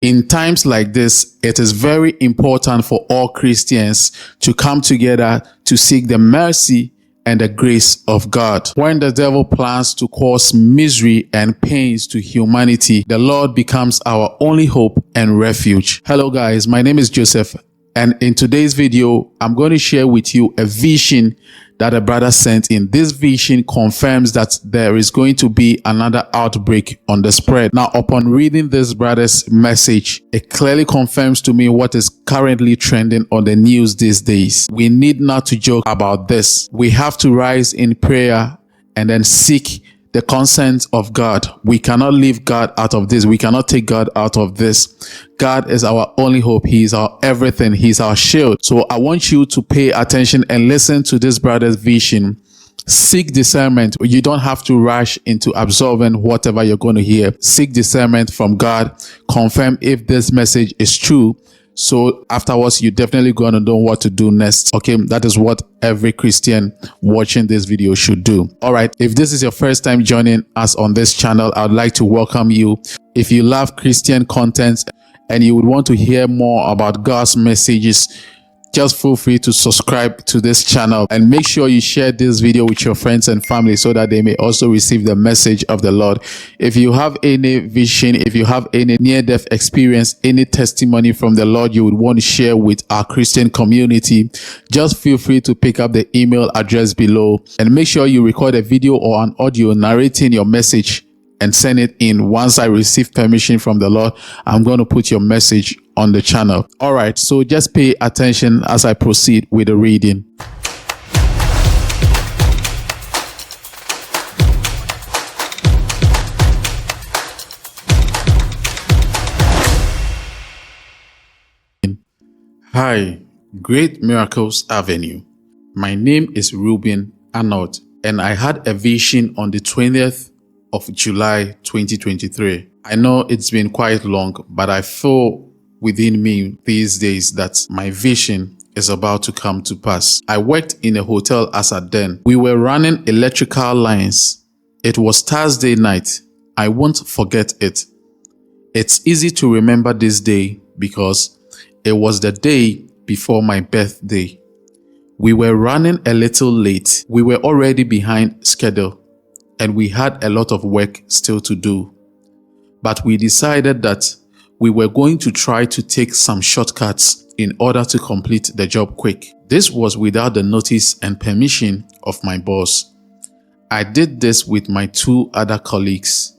In times like this, it is very important for all Christians to come together to seek the mercy and the grace of God. When the devil plans to cause misery and pains to humanity, the Lord becomes our only hope and refuge. Hello guys, my name is Joseph, and in today's video, I'm going to share with you a vision that a brother sent in. This vision confirms that there is going to be another outbreak on the spread. Now, upon reading this brother's message, it clearly confirms to me what is currently trending on the news these days. We need not to joke about this. We have to rise in prayer and then seek the consent of God. We cannot leave God out of this. We cannot take God out of this. God is our only hope. He is our everything. He is our shield. So I want you to pay attention and listen to this brother's vision. Seek discernment. You don't have to rush into absorbing whatever you're going to hear. Seek discernment from God. Confirm if this message is true. So afterwards, you're definitely going to know what to do next. Okay, that is what every Christian watching this video should do. All right, if this is your first time joining us on this channel, I'd like to welcome you. If you love Christian content and you would want to hear more about God's messages, just feel free to subscribe to this channel and make sure you share this video with your friends and family so that they may also receive the message of the Lord. If you have any vision, if you have any near-death experience, any testimony from the Lord you would want to share with our Christian community, just feel free to pick up the email address below and make sure you record a video or an audio narrating your message and send it in. Once I receive permission from the Lord, I'm going to put your message on the channel. All right, so just pay attention as I proceed with the reading. Hi, Great Miracles Avenue. My name is Ruben Arnold, and I had a vision on the 20th of July 2023. I know it's been quite long, but I feel within me these days that my vision is about to come to pass. I worked in a hotel as a den. We were running electrical lines. It was Thursday night. I won't forget it. It's easy to remember this day because it was the day before my birthday. We were running a little late. We were already behind schedule, and we had a lot of work still to do. But we decided that we were going to try to take some shortcuts in order to complete the job quick. This was without the notice and permission of my boss. I did this with my two other colleagues.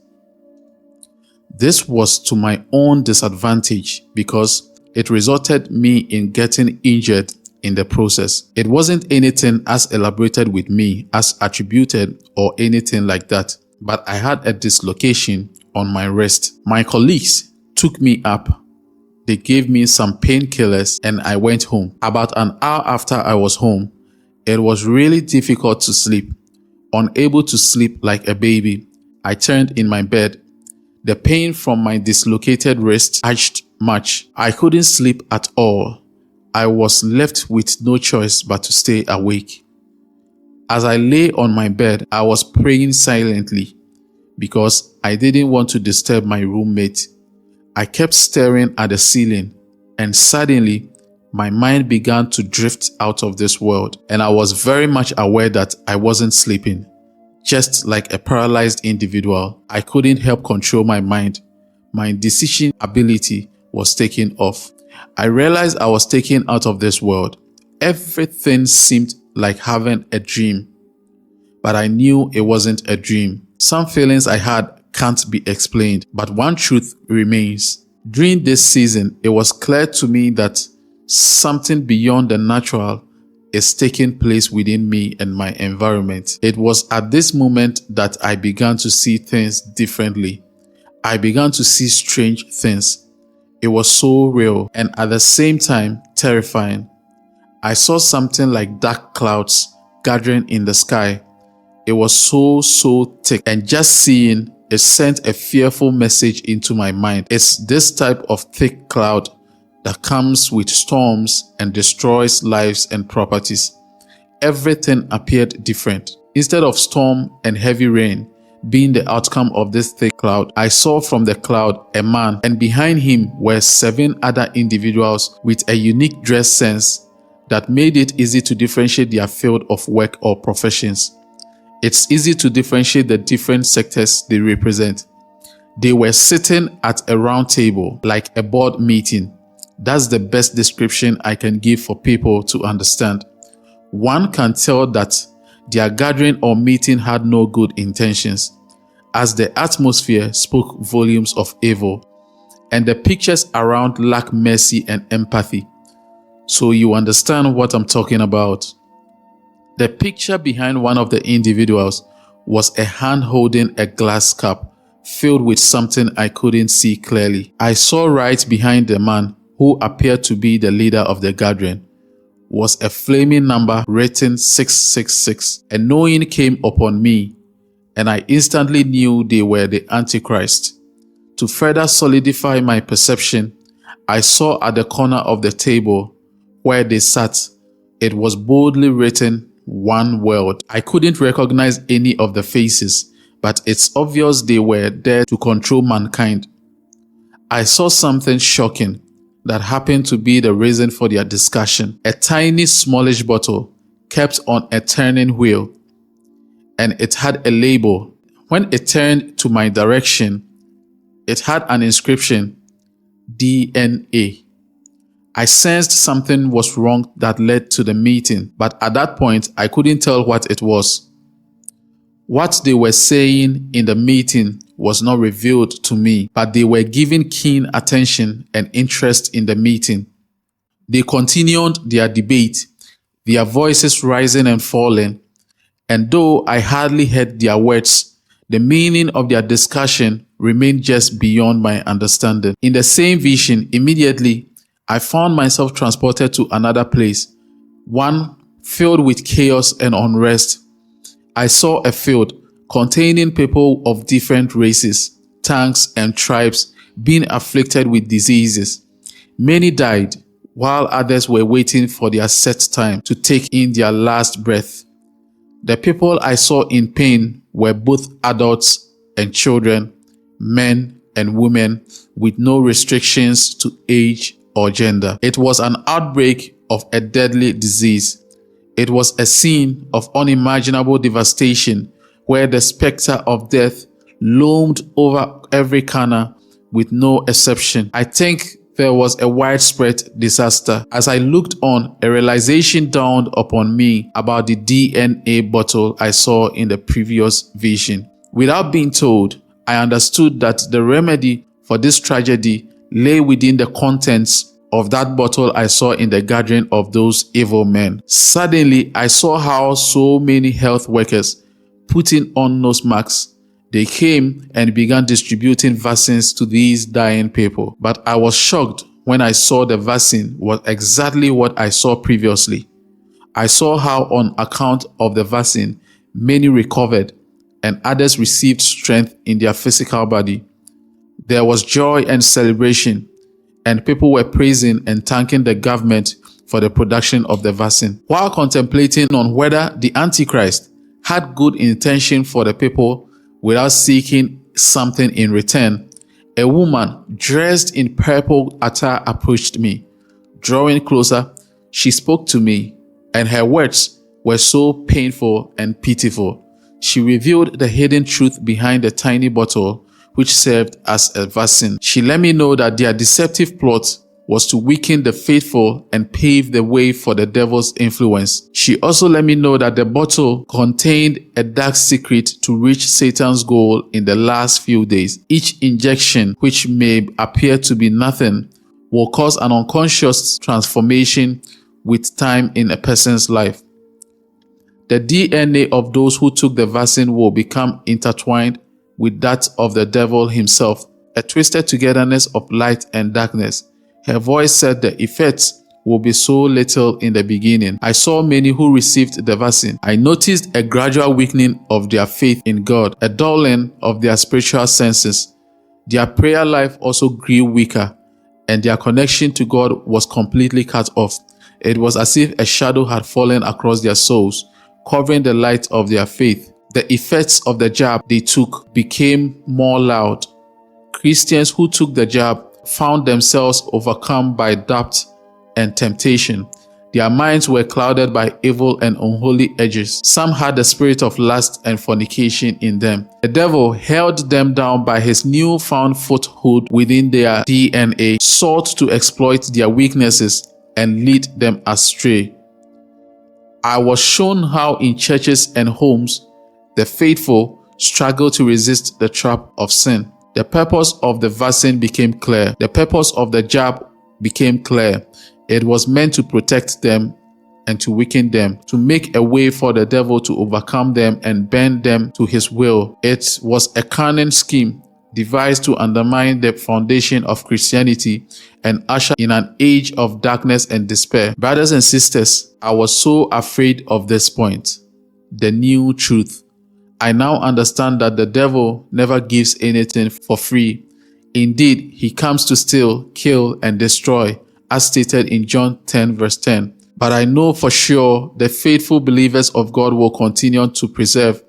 This was to my own disadvantage because it resulted me in getting injured in the process. It wasn't anything as elaborated with me as attributed or anything like that, but I had a dislocation on my wrist. My colleagues took me up. They gave me some painkillers and I went home. About an hour after I was home, it was really difficult to sleep. Unable to sleep like a baby, I turned in my bed. The pain from my dislocated wrist ached much. I couldn't sleep at all. I was left with no choice but to stay awake. As I lay on my bed, I was praying silently because I didn't want to disturb my roommate. I kept staring at the ceiling, and suddenly my mind began to drift out of this world, and I was very much aware that I wasn't sleeping. Just like a paralyzed individual, I couldn't help control my mind. My decision ability was taken off. I realized I was taken out of this world. Everything seemed like having a dream, but I knew it wasn't a dream. Some feelings I had can't be explained, but one truth remains. During this season, it was clear to me that something beyond the natural is taking place within me and my environment. It was at this moment that I began to see things differently. I began to see strange things. It was so real and at the same time terrifying. I saw something like dark clouds gathering in the sky. It was so thick, and just seeing it sent a fearful message into my mind. It's this type of thick cloud that comes with storms and destroys lives and properties. Everything appeared different. Instead of storm and heavy rain, being the outcome of this thick cloud. I saw from the cloud a man, and behind him were 7 other individuals with a unique dress sense that made it easy to differentiate their field of work or professions. It's easy to differentiate the different sectors they represent. They were sitting at a round table like a board meeting. That's the best description I can give for people to understand. One can tell that their gathering or meeting had no good intentions, as the atmosphere spoke volumes of evil, and the pictures around lack mercy and empathy. So you understand what I'm talking about. The picture behind one of the individuals was a hand holding a glass cup filled with something I couldn't see clearly. I saw right behind the man, who appeared to be the leader of the gathering, was a flaming number written 666. A knowing came upon me, and I instantly knew they were the Antichrist. To further solidify my perception, I saw at the corner of the table where they sat, it was boldly written, one world. I couldn't recognize any of the faces, but it's obvious they were there to control mankind. I saw something shocking that happened to be the reason for their discussion. A tiny smallish bottle kept on a turning wheel, and it had a label. When it turned to my direction, it had an inscription, DNA. I sensed something was wrong that led to the meeting, but at that point, I couldn't tell what it was. What they were saying in the meeting was not revealed to me, but they were giving keen attention and interest in the meeting. They continued their debate, their voices rising and falling, and though I hardly heard their words, the meaning of their discussion remained just beyond my understanding. In the same vision, immediately, I found myself transported to another place, one filled with chaos and unrest. I saw a field containing people of different races, tongues, and tribes being afflicted with diseases. Many died, while others were waiting for their set time to take in their last breath. The people I saw in pain were both adults and children, men and women, with no restrictions to age or gender. It was an outbreak of a deadly disease. It was a scene of unimaginable devastation where the specter of death loomed over every corner with no exception. I think there was a widespread disaster. As I looked on, a realization dawned upon me about the DNA bottle I saw in the previous vision. Without being told, I understood that the remedy for this tragedy lay within the contents of that bottle I saw in the gathering of those evil men. Suddenly, I saw how so many health workers putting on nose masks. They came and began distributing vaccines to these dying people. But I was shocked when I saw the vaccine was exactly what I saw previously. I saw how on account of the vaccine, many recovered and others received strength in their physical body. There was joy and celebration, and people were praising and thanking the government for the production of the vaccine. While contemplating on whether the Antichrist had good intention for the people without seeking something in return, a woman dressed in purple attire approached me. Drawing closer, she spoke to me, and her words were so painful and pitiful. She revealed the hidden truth behind the tiny bottle which served as a vaccine. She let me know that their deceptive plot was to weaken the faithful and pave the way for the devil's influence. She also let me know that the bottle contained a dark secret to reach Satan's goal in the last few days. Each injection, which may appear to be nothing, will cause an unconscious transformation with time in a person's life. The DNA of those who took the vaccine will become intertwined with that of the devil himself, a twisted togetherness of light and darkness. Her voice said the effects will be so little in the beginning. I saw many who received the vaccine. I noticed a gradual weakening of their faith in God, a dulling of their spiritual senses. Their prayer life also grew weaker, and their connection to God was completely cut off. It was as if a shadow had fallen across their souls, covering the light of their faith. The effects of the jab they took became more loud. Christians who took the jab found themselves overcome by doubt and temptation. Their minds were clouded by evil and unholy urges. Some had the spirit of lust and fornication in them. The devil held them down by his newfound foothold within their DNA, sought to exploit their weaknesses and lead them astray. I was shown how in churches and homes, the faithful struggle to resist the trap of sin. The purpose of the vaccine became clear. The purpose of the jab became clear. It was meant to protect them and to weaken them, to make a way for the devil to overcome them and bend them to his will. It was a cunning scheme devised to undermine the foundation of Christianity and usher in an age of darkness and despair. Brothers and sisters, I was so afraid of this point. The new truth. I now understand that the devil never gives anything for free. Indeed, he comes to steal, kill, and destroy, as stated in John 10 verse 10. But I know for sure the faithful believers of God will continue to preserve.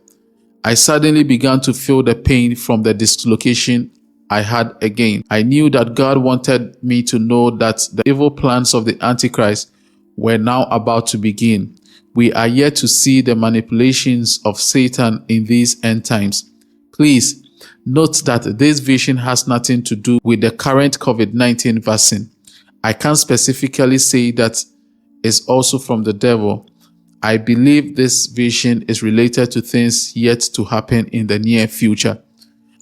I suddenly began to feel the pain from the dislocation I had again. I knew that God wanted me to know that the evil plans of the Antichrist were now about to begin. We are yet to see the manipulations of Satan in these end times. Please note that this vision has nothing to do with the current COVID-19 vaccine. I can't specifically say that it's also from the devil. I believe this vision is related to things yet to happen in the near future.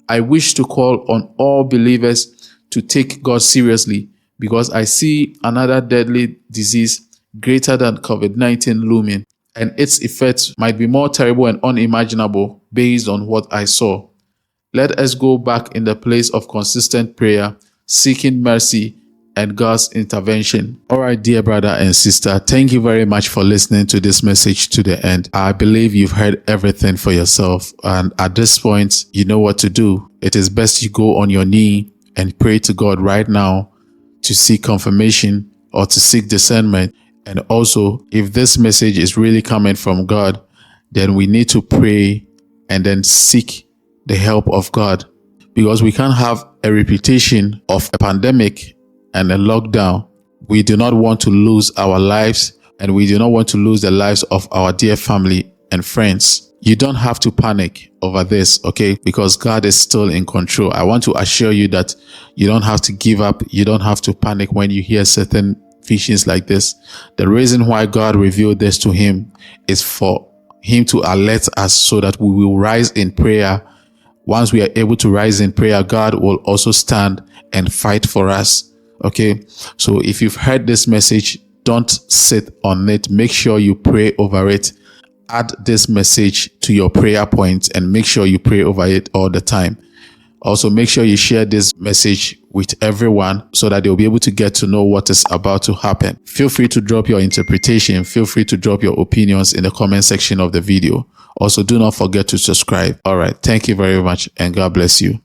I wish to call on all believers to take God seriously because I see another deadly disease greater than COVID-19 looming, and its effects might be more terrible and unimaginable based on what I saw. Let us go back in the place of consistent prayer, seeking mercy and God's intervention. All right, dear brother and sister, thank you very much for listening to this message to the end. I believe you've heard everything for yourself. And at this point, you know what to do. It is best you go on your knee and pray to God right now to seek confirmation or to seek discernment. And also, if this message is really coming from God, then we need to pray and then seek the help of God, because we can't have a reputation of a pandemic and a lockdown. We do not want to lose our lives, and we do not want to lose the lives of our dear family and friends. You don't have to panic over this, okay? Because God is still in control. I want to assure you that you don't have to give up. You don't have to panic when you hear certain visions like this. The reason why God revealed this to him is for him to alert us so that we will rise in prayer. Once we are able to rise in prayer, God will also stand and fight for us. Okay, so if you've heard this message, don't sit on it. Make sure you pray over it. Add this message to your prayer points and make sure you pray over it all the time. Also, make sure you share this message with everyone so that they'll be able to get to know what is about to happen. Feel free to drop your interpretation. Feel free to drop your opinions in the comment section of the video. Also, do not forget to subscribe. All right, thank you very much and God bless you.